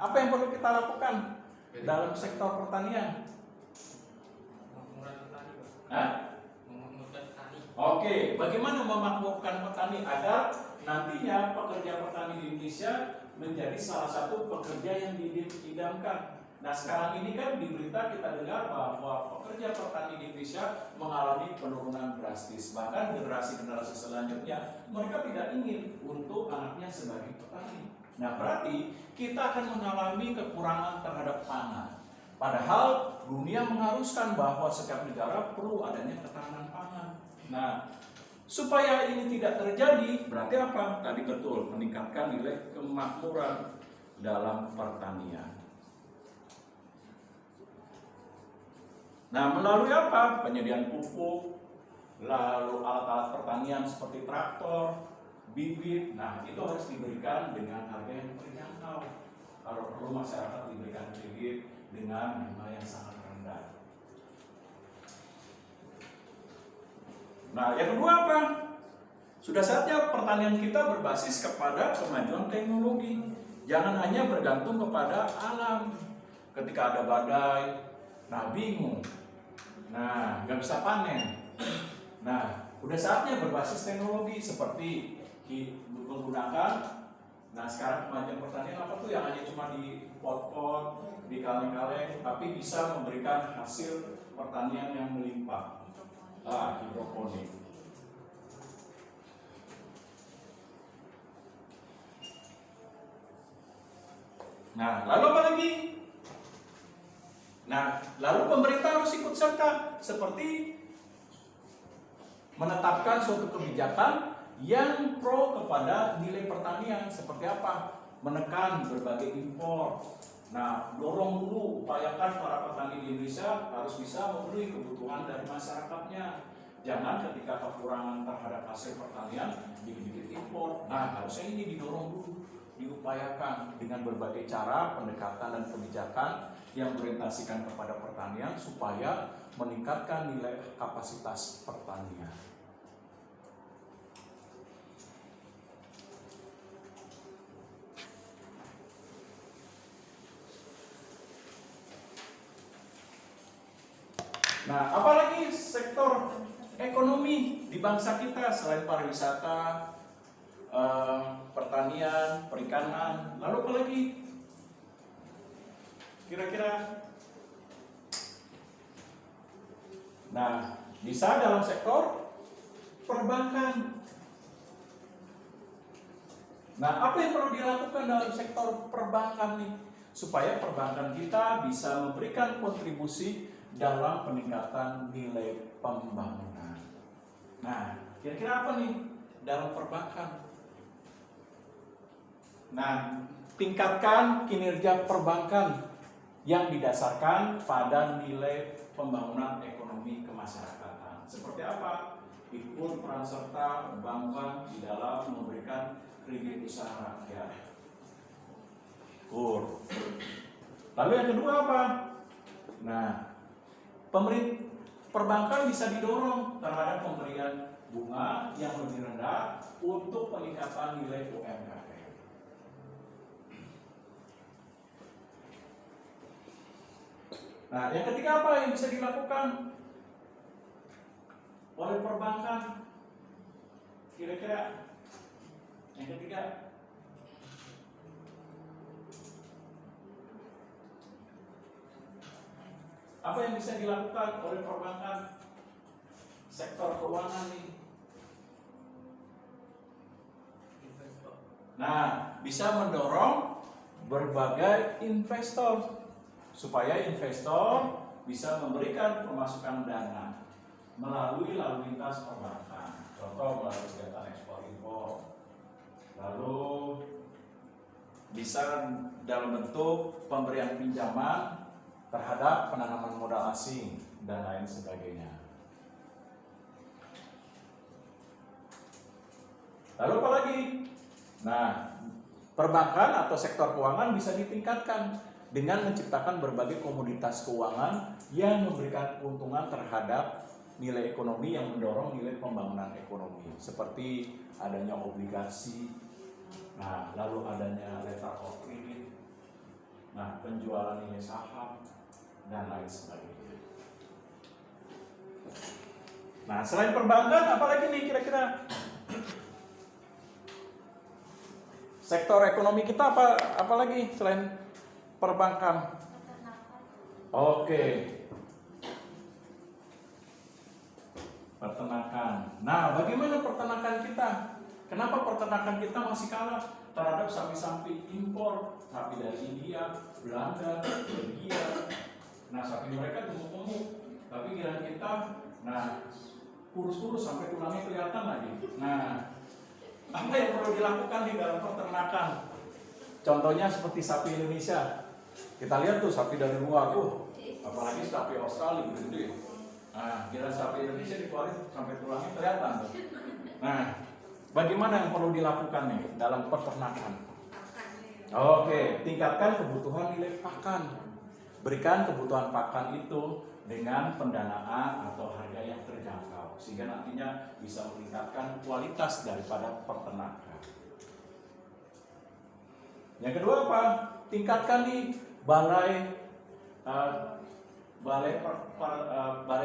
apa yang perlu kita lakukan dalam sektor pertanian? Oke, bagaimana memakmurkan petani agar nantinya pekerja petani di Indonesia menjadi salah satu pekerja yang diidamkan. Nah, sekarang ini kan di berita kita dengar bahwa pekerja petani di Indonesia mengalami penurunan drastis. Bahkan generasi-generasi selanjutnya mereka tidak ingin untuk anaknya sebagai petani. Nah, berarti kita akan mengalami kekurangan terhadap pangan. Padahal dunia mengharuskan bahwa setiap negara perlu adanya ketahanan pangan. Nah, supaya ini tidak terjadi, berarti apa? Tadi betul, meningkatkan nilai kemakmuran dalam pertanian. Nah, melalui apa? Penyediaan pupuk, lalu alat-alat pertanian seperti traktor, bibit. Nah, itu harus diberikan dengan harga yang terjangkau. Kalau perlu masyarakat diberikan kredit dengan bunga yang sangat rendah. Nah, yang kedua apa? Sudah saatnya pertanian kita berbasis kepada kemajuan teknologi. Jangan hanya bergantung kepada alam. Ketika ada badai, nah bingung. Nah, nggak bisa panen. Nah, udah saatnya berbasis teknologi seperti menggunakan. Nah, sekarang kemajuan pertanian apa tuh yang hanya cuma di pot-pot, di kaleng-kaleng, tapi bisa memberikan hasil pertanian yang melimpah. Hidroponik. Nah, lalu apa lagi? Nah, lalu pemerintah harus ikut serta seperti menetapkan suatu kebijakan yang pro kepada nilai pertanian. Seperti apa? Menekan berbagai impor. Nah, dorong dulu, upayakan para petani di Indonesia harus bisa memenuhi kebutuhan dari masyarakatnya. Jangan ketika kekurangan terhadap hasil pertanian dikit-dikit impor. Nah, harusnya ini didorong dulu, diupayakan dengan berbagai cara, pendekatan dan kebijakan yang berorientasikan kepada pertanian supaya meningkatkan nilai kapasitas pertanian. Nah, apalagi sektor ekonomi di bangsa kita selain pariwisata, pertanian, perikanan, lalu apa lagi? Kira-kira? Nah, bisa dalam sektor perbankan. Nah, apa yang perlu dilakukan dalam sektor perbankan nih? Supaya perbankan kita bisa memberikan kontribusi dalam peningkatan nilai pembangunan. Nah, kira-kira apa nih dalam perbankan? Nah, tingkatkan kinerja perbankan yang didasarkan pada nilai pembangunan ekonomi kemasyarakatan. Seperti apa? Ikut peran serta bank di dalam memberikan kredit usaha rakyat. Lalu yang kedua apa? Nah, perbankan bisa didorong terhadap pemberian bunga yang lebih rendah untuk peningkatan nilai UMKM. Nah, yang ketiga apa yang bisa dilakukan oleh perbankan? Kira-kira yang ketiga? Apa yang bisa dilakukan oleh perbankan sektor keuangan nih? Nah, bisa mendorong berbagai investor supaya investor bisa memberikan pemasukan dana melalui lalu lintas perbankan. Contoh melalui kegiatan ekspor impor. Lalu bisa dalam bentuk pemberian pinjaman terhadap penanaman modal asing dan lain sebagainya. Lalu apa lagi? Nah, perbankan atau sektor keuangan bisa ditingkatkan dengan menciptakan berbagai komoditas keuangan yang memberikan keuntungan terhadap nilai ekonomi yang mendorong nilai pembangunan ekonomi, seperti adanya obligasi, nah lalu adanya letter of credit, penjualan nilai saham, dan lain sebagainya. Nah, selain perbankan, apalagi nih kira-kira? Sektor ekonomi kita apalagi selain perbankan? Oke. Peternakan. Nah, bagaimana peternakan kita? Kenapa peternakan kita masih kalah terhadap sapi-sapi impor, sapi dari India, Belanda, Belgia. Nah, sapi mereka gemuk-gemuk, tapi giliran kita, nah, kurus-kurus sampai tulangnya kelihatan lagi. Nah, apa yang perlu dilakukan di dalam peternakan? Contohnya seperti sapi Indonesia. Kita lihat tuh sapi dari luar, apalagi sapi Australia gede. Nah, giliran sapi Indonesia dikeluarin sampai tulangnya kelihatan tuh. Nah, bagaimana yang perlu dilakukan nih dalam peternakan? Oke, tingkatkan kebutuhan nilai pakan. Berikan kebutuhan pakan itu dengan pendanaan atau harga yang terjangkau, sehingga nantinya bisa meningkatkan kualitas daripada peternakan. Yang kedua apa? Tingkatkan nih balai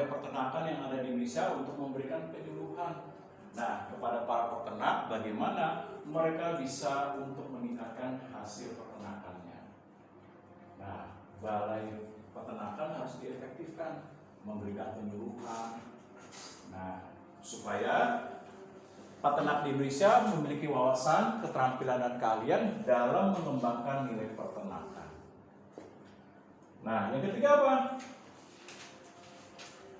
peternakan yang ada di Indonesia untuk memberikan penyuluhan. Nah, kepada para peternak bagaimana mereka bisa untuk meningkatkan hasil peternakannya. Nah, balai peternakan harus diefektifkan, memberikan penyuluhan. Nah, supaya peternak di Indonesia memiliki wawasan, keterampilan dan keahlian dalam mengembangkan nilai peternakan. Nah, yang ketiga apa?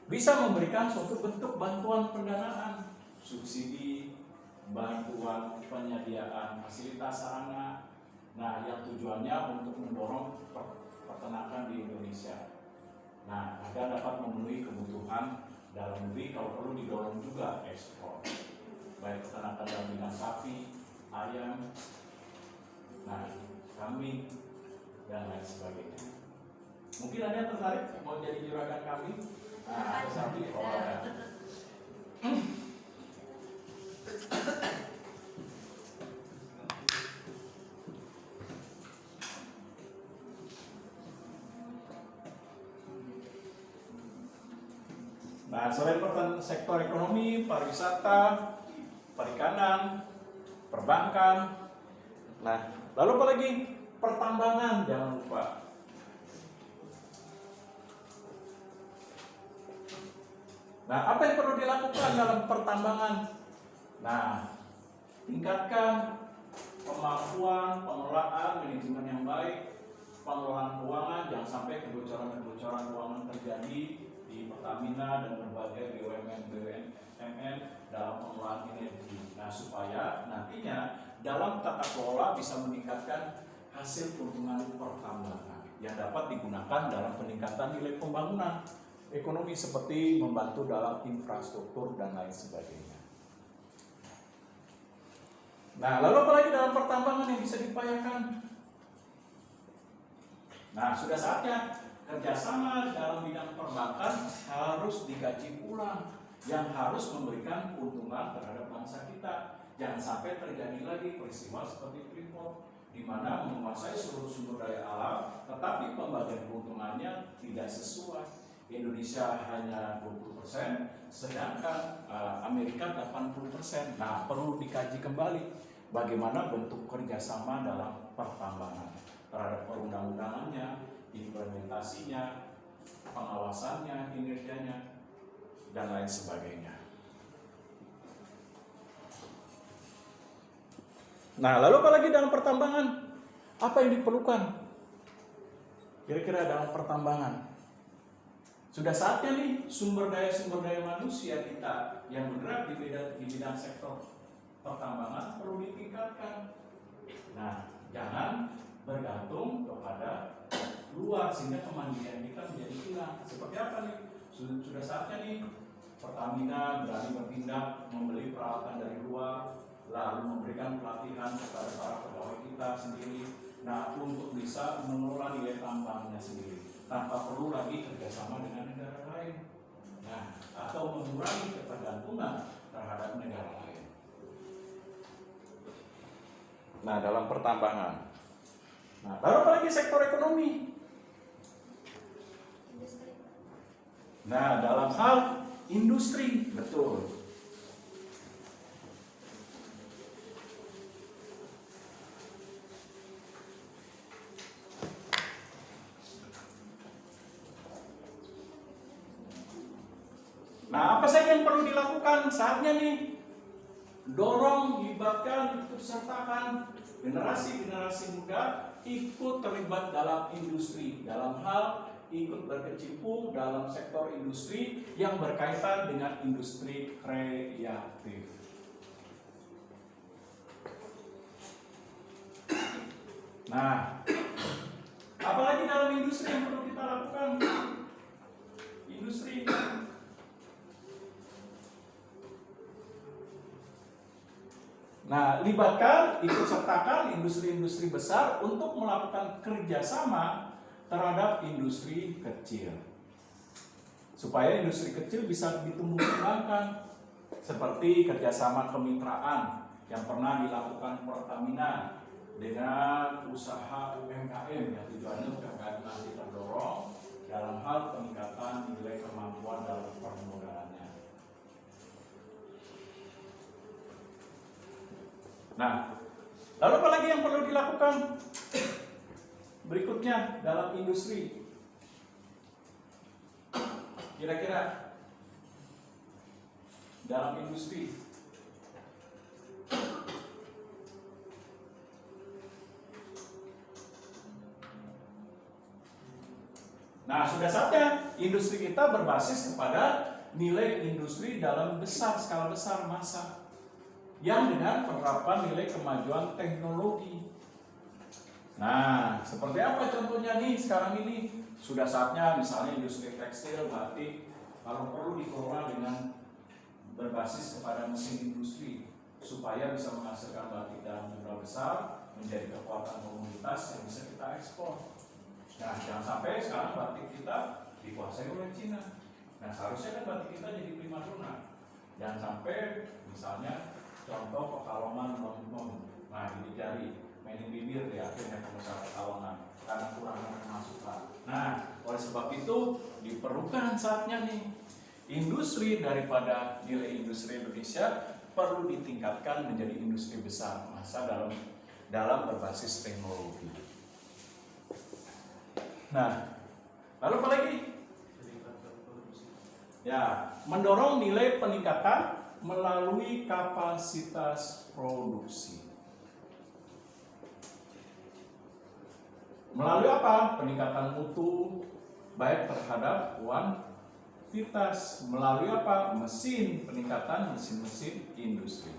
Bisa memberikan suatu bentuk bantuan pendanaan, subsidi, bantuan penyediaan fasilitas sarana. Nah, yang tujuannya untuk mendorong peternakan di Indonesia. Nah, agar dapat memenuhi kebutuhan dalam negeri, kalau perlu didorong juga ekspor. Baik peternakan dalam bidang sapi, ayam, nah, kambing, dan lain sebagainya. Mungkin ada yang tertarik mau jadi juragan kambing? Nah, ada sapi, oh ada. Nah, selain sektor ekonomi, pariwisata, perikanan, perbankan. Nah, lalu apa lagi? Pertambangan, jangan lupa. Nah, apa yang perlu dilakukan dalam pertambangan? Nah, tingkatkan kemampuan pengelolaan manajemen yang baik, pengelolaan keuangan, jangan sampai kebocoran-kebocoran keuangan terjadi di Pertamina dan berbagai BUMN dalam pengelolaan energi. Nah, supaya nantinya dalam tata kelola bisa meningkatkan hasil keuntungan pertambangan yang dapat digunakan dalam peningkatan nilai pembangunan ekonomi seperti membantu dalam infrastruktur dan lain sebagainya. Nah, lalu apalagi dalam pertambangan yang bisa diupayakan? Nah, sudah saatnya kerjasama dalam bidang perbankan harus dikaji ulang, yang harus memberikan keuntungan terhadap bangsa kita. Jangan sampai terjadi lagi peristiwa seperti Freeport, di mana menguasai seluruh sumber daya alam, tetapi pembagian keuntungannya tidak sesuai. Indonesia hanya 20%, sedangkan Amerika 80%. Nah, perlu dikaji kembali bagaimana bentuk kerjasama dalam pertambangan terhadap perundang-undangannya, implementasinya, pengawasannya, kinerjanya, dan lain sebagainya. Nah, lalu apalagi dalam pertambangan? Apa yang diperlukan? Kira-kira dalam pertambangan? Sudah saatnya nih sumber daya manusia kita yang bergerak di bidang sektor pertambangan perlu ditingkatkan. Nah, jangan bergantung kepada luar sehingga kemandirian kita menjadi hilang. Seperti apa nih? Sudah saatnya nih Pertamina berani bertindak membeli peralatan dari luar, lalu memberikan pelatihan kepada para pegawai kita sendiri. Nah, untuk bisa mengelola nilai tambangnya sendiri, tanpa perlu lagi kerjasama dengan negara lain. Nah, atau mengurangi ketergantungan terhadap negara lain. Nah, dalam pertambangan. Nah, lalu apalagi sektor ekonomi? Nah, dalam hal industri, betul. Nah, apa saja yang perlu dilakukan saatnya nih? Dorong, libatkan, ikut sertakan generasi-generasi muda ikut terlibat dalam industri, dalam hal ikut berkecimpung dalam sektor industri yang berkaitan dengan industri kreatif. Nah, apalagi dalam industri yang perlu kita lakukan? Industri. Nah, libatkan, ikut sertakan industri-industri besar untuk melakukan kerjasama terhadap industri kecil. Supaya industri kecil bisa ditumbuh kembangkan. Seperti kerjasama kemitraan yang pernah dilakukan Pertamina dengan usaha UMKM yang tujuannya akan nanti terdorong dalam hal peningkatan nilai kemampuan dalam permodalannya. Nah, lalu apa lagi yang perlu dilakukan berikutnya dalam industri? Kira-kira dalam industri. Nah, sudah saatnya industri kita berbasis kepada nilai industri dalam skala besar massa yang dengan penerapan nilai kemajuan teknologi. Nah, seperti apa contohnya nih sekarang ini? Sudah saatnya misalnya industri tekstil, batik, kalau perlu dikelola dengan berbasis kepada mesin industri supaya bisa menghasilkan batik dalam jumlah besar menjadi kekuatan komunitas yang bisa kita ekspor. Nah, jangan sampai sekarang batik kita dikuasai oleh Cina. Nah, seharusnya kan batik kita jadi primadona. Jangan sampai misalnya contoh Pekalongan Bang. Nah, ini jari mainin bibir di akhirnya pengusaha Pekalongan karena kurang pemasukan. Nah, oleh sebab itu diperlukan saatnya nih industri daripada nilai industri Indonesia perlu ditingkatkan menjadi industri besar masa dalam berbasis teknologi. Nah, lalu apa lagi? Ya, mendorong nilai peningkatan melalui kapasitas produksi. Melalui apa? Peningkatan mutu baik terhadap kuantitas. Melalui apa? Peningkatan mesin-mesin industri.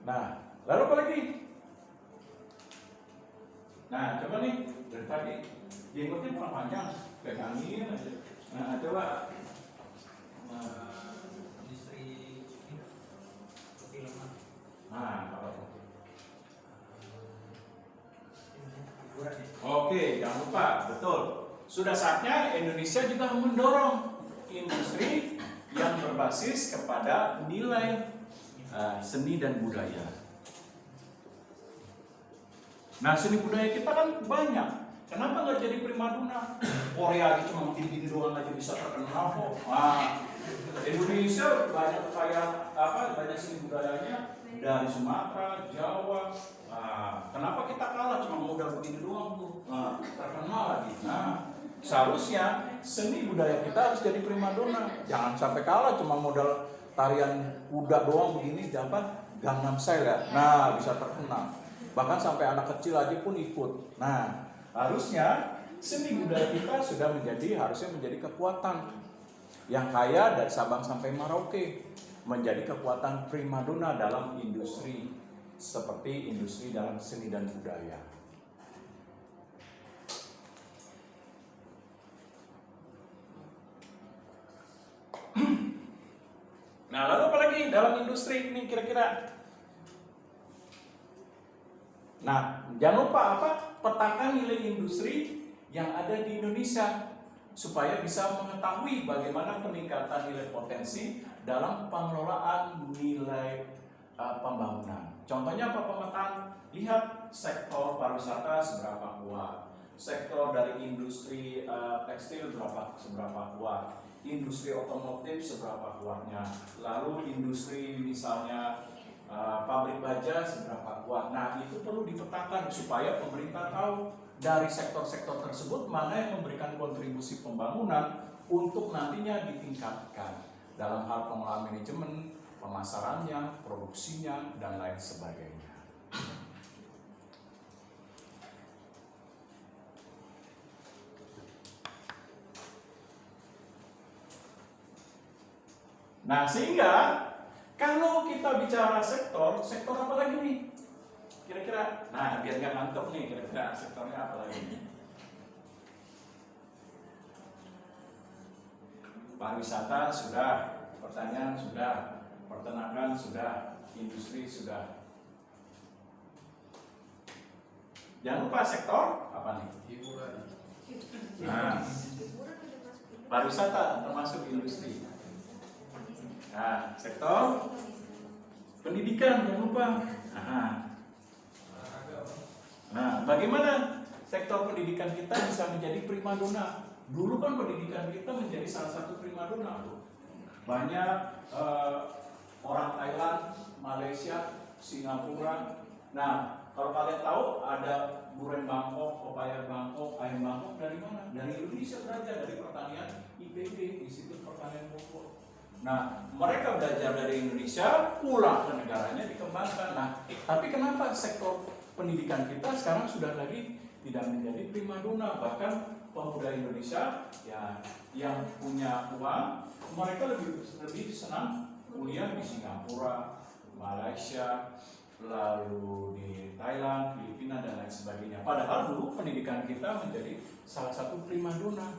Nah, lalu apa lagi? Nah, coba nih dari tadi jenggotnya kurang panjang, pegangin aja. Nah, coba. Industri perfilman. Nah, kalau hiburan ya. oke, jangan lupa, betul. Sudah saatnya Indonesia juga mendorong industri yang berbasis kepada nilai seni dan budaya. Nah, seni budaya kita kan banyak. Kenapa nggak jadi primadona? Korea gitu cuma gini doang aja bisa terkenal kok. Nah, Indonesia banyak banyak seni budayanya dari Sumatera, Jawa. Nah, kenapa kita kalah cuma modal begini doang tuh? Nah, terkenal lagi. Nah, seharusnya seni budaya kita harus jadi primadona. Jangan sampai kalah cuma modal tarian kuda doang begini, dapat Gangnam Style ya. Nah, bisa terkenal. Bahkan sampai anak kecil aja pun ikut. Nah, harusnya seni budaya kita harusnya menjadi kekuatan yang kaya dari Sabang sampai Merauke, menjadi kekuatan primadona dalam industri seperti industri dalam seni dan budaya. Nah, lalu apa lagi dalam industri ini kira-kira? Nah, jangan lupa petakan nilai industri yang ada di Indonesia supaya bisa mengetahui bagaimana peningkatan nilai potensi dalam pengelolaan nilai pembangunan. Contohnya apa pemetaan? Lihat sektor pariwisata seberapa kuat, sektor dari industri tekstil seberapa kuat, industri otomotif seberapa kuatnya, lalu industri misalnya pabrik baja seberapa kuat. Nah, itu perlu dipetakan supaya pemerintah tahu dari sektor-sektor tersebut mana yang memberikan kontribusi pembangunan untuk nantinya ditingkatkan dalam hal pengelolaan manajemen, pemasarannya, produksinya, dan lain sebagainya. Nah, sehingga kalau kita bicara sektor apa lagi nih? Kira-kira, nah biar nggak ngantuk nih, kira-kira sektornya apa lagi nih? Pariwisata sudah, pertanian sudah, peternakan sudah, industri sudah. Jangan lupa sektor apa nih? Hiburan. Nah, pariwisata termasuk industri. Nah, sektor pendidikan jangan lupa. Nah, bagaimana sektor pendidikan kita bisa menjadi primadona? Dulu kan pendidikan kita menjadi salah satu primadona. Banyak orang Thailand, Malaysia, Singapura. Nah, kalau kalian tahu ada durian Bangkok, pepaya Bangkok, ayam Bangkok dari mana? Dari Indonesia belajar, dari pertanian IPB, Institut Pertanian Bogor. Nah, mereka belajar dari Indonesia, pulang ke negaranya dikembangkan. Nah, tapi kenapa sektor pendidikan kita sekarang sudah lagi tidak menjadi primadona? Bahkan pemuda Indonesia ya yang punya uang, mereka lebih senang kuliah di Singapura, Malaysia, lalu di Thailand, Filipina, dan lain sebagainya. Padahal dulu pendidikan kita menjadi salah satu primadona.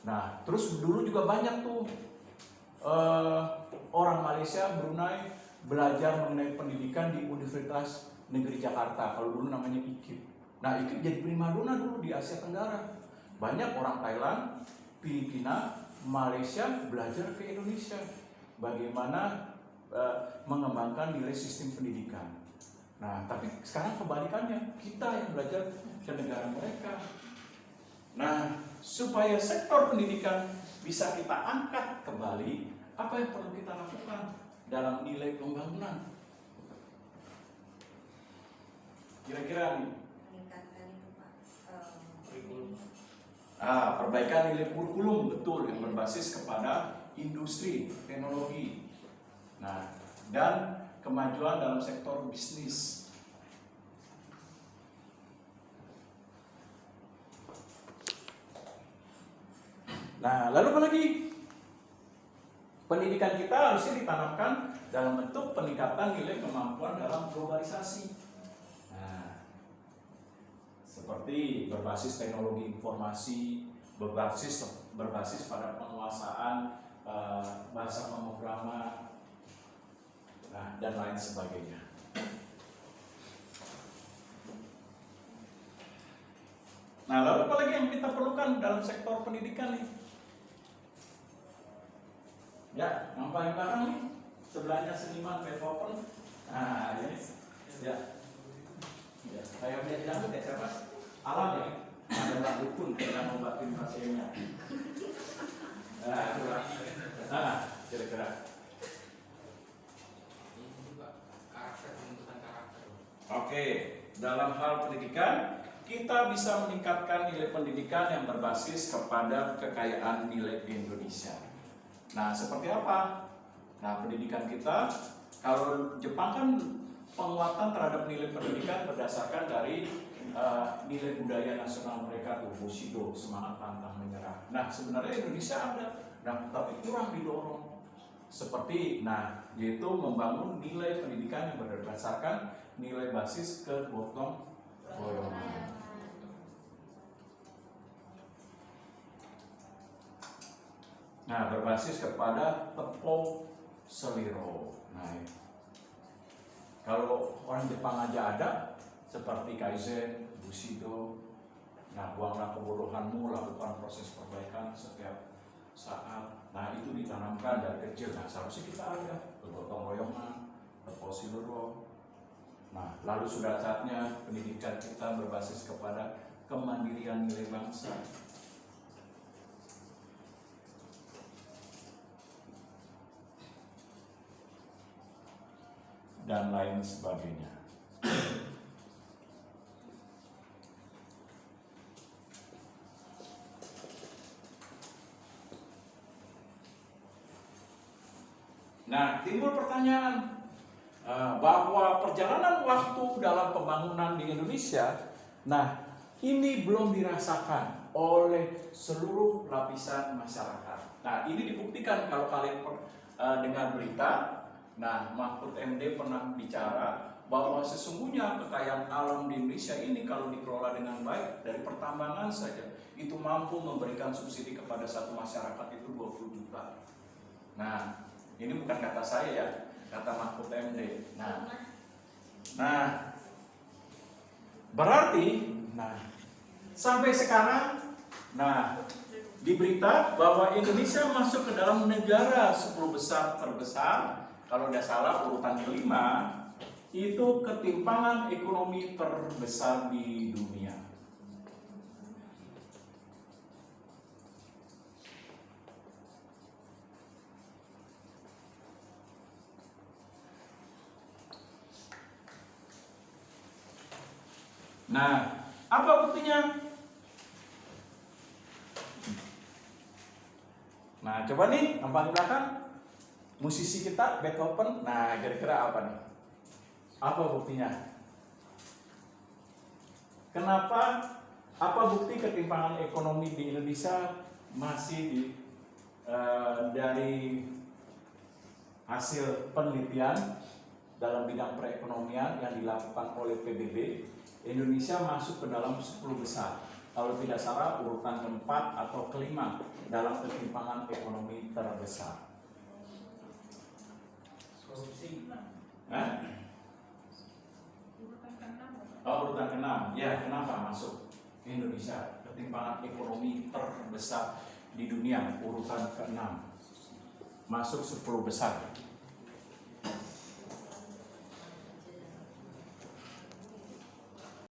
Nah, terus dulu juga banyak tuh orang Malaysia, Brunei belajar mengenai pendidikan di Universitas Negeri Jakarta. Kalau dulu namanya IKIP. Nah, IKIP jadi primadona dulu di Asia Tenggara. Banyak orang Thailand, Filipina, Malaysia belajar ke Indonesia. Bagaimana mengembangkan nilai sistem pendidikan. Nah, tapi sekarang kebalikannya, kita yang belajar ke negara mereka. Nah, supaya sektor pendidikan bisa kita angkat kembali, apa yang perlu kita lakukan dalam nilai pembangunan? Kira-kira nih. Meningkatkan itu Pak. Perbaikan nilai kurikulum, betul, yang berbasis kepada industri, teknologi. Nah, dan kemajuan dalam sektor bisnis. Nah, lalu apa lagi? Pendidikan kita harusnya ditanamkan dalam bentuk peningkatan nilai kemampuan dalam globalisasi. Nah, seperti berbasis teknologi informasi, berbasis pada penguasaan bahasa pemrograman, nah, dan lain sebagainya. Nah, lalu apa lagi yang kita perlukan dalam sektor pendidikan nih? Ya, yang paling belakang nih, sebelahnya seniman Beethoven. Nah, ini, ya, kayak dia bilang ya siapa? Alam ya, adalah dukun yang membatin pasiennya. Kira-kira. Oke, dalam hal pendidikan kita bisa meningkatkan nilai pendidikan yang berbasis kepada kekayaan nilai Indonesia. Nah, seperti apa? Nah, pendidikan kita, kalau Jepang kan penguatan terhadap nilai pendidikan berdasarkan dari nilai budaya nasional mereka tuh, Bushido, semangat pantang menyerah. Nah, sebenarnya Indonesia ada, nah, tapi kurang didorong. Seperti, nah, yaitu membangun nilai pendidikan yang berdasarkan nilai basis kegotong royongan. Nah, berbasis kepada tepung seliro. Nah, kalau orang Jepang aja ada, seperti Kaizen, Bushido. Nah, buanglah kebodohanmu, lakukan proses perbaikan setiap saat. Nah, itu ditanamkan dari kecil. Nah, seharusnya kita ada gotong royongan, Repository. Nah, lalu sudah saatnya pendidikan kita berbasis kepada kemandirian nilai bangsa. Dan lain sebagainya. Nah, timbul pertanyaan bahwa perjalanan waktu dalam pembangunan di Indonesia, nah ini belum dirasakan oleh seluruh lapisan masyarakat. Nah, ini dibuktikan kalau kalian dengar berita. Nah, Mahfud MD pernah bicara bahwa sesungguhnya kekayaan alam di Indonesia ini kalau dikelola dengan baik dari pertambangan saja itu mampu memberikan subsidi kepada satu masyarakat itu 20 juta. Nah, ini bukan kata saya ya, kata Mahfud MD. Nah, berarti, sampai sekarang, di berita bahwa Indonesia masuk ke dalam negara 10 besar terbesar. Kalau tidak salah urutan kelima itu ketimpangan ekonomi terbesar di dunia. Nah, apa buktinya? Nah, coba nih, nampak di belakang musisi kita Beethoven. Nah, kira-kira apa nih? Apa buktinya? Kenapa? Apa bukti ketimpangan ekonomi di Indonesia masih dari hasil penelitian dalam bidang perekonomian yang dilakukan oleh PBB, Indonesia masuk ke dalam 10 besar. Kalau tidak salah urutan keempat atau kelima dalam ketimpangan ekonomi terbesar. Korupsi. Urutan ke-6. Ya, kenapa masuk Indonesia? Ketimpangan ekonomi terbesar di dunia, urutan ke-6. Masuk 10 besar.